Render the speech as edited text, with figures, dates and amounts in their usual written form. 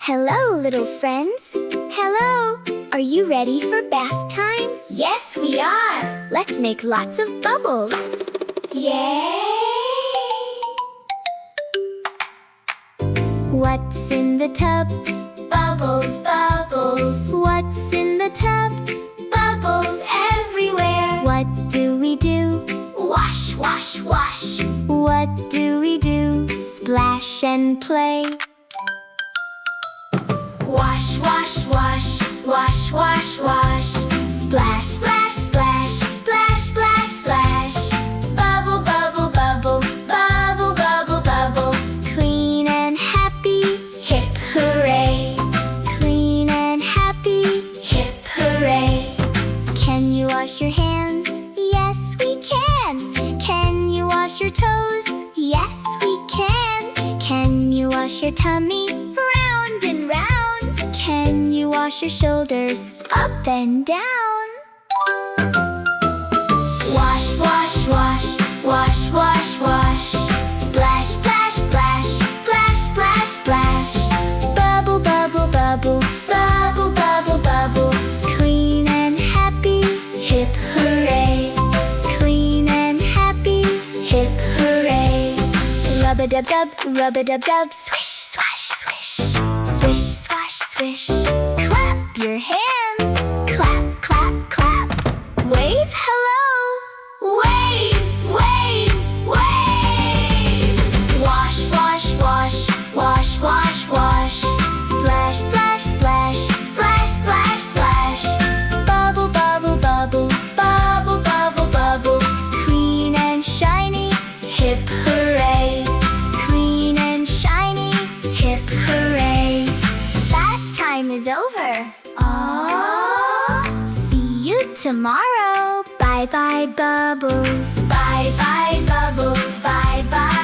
Hello, little friends. Hello. Are you ready for bath time? Yes, we are. Let's make lots of bubbles. Yay! What's in the tub? Bubbles, bubbles. What's in the tub? Bubbles everywhere. What do we do? Wash, wash, wash. What do we do? Splash and play. Wash, wash, wash. Wash, wash, wash. Splash, splash, splash. Splash, splash, splash. Bubble, bubble, bubble. Bubble, bubble, bubble. Clean and happy. Hip hooray. Clean and happy. Hip hooray. Can you wash your hands? Yes, we can. Can you wash your toes? Yes, we can. Can you wash your tummy? Round and round. Can you wash your shoulders? Up and down. Wash, wash, wash. Wash, wash, wash. Splash, splash, splash. Splash, splash, splash. Bubble, bubble, bubble. Bubble, bubble, bubble. Clean and happy. Hip hooray. Clean and happy. Hip hooray. Rub-a-dub-dub, rub-a-dub-dub. Swish, swash, swish. Swish, swash, swish. Clap your hands. Clap, clap, clap. Wave hello. Wave, wave, wave. Wash, wash, wash. Wash, wash, wash. Splash, splash, splash. Splash, splash, splash. Bubble, bubble, bubble. Bubble, bubble, bubble. Clean and shiny. Hip hooray. Clean and shiny. Hip hooray. Bath time is over. Aww. See you tomorrow. Bye bye, bubbles. Bye, bye, bubbles. Bye, bye.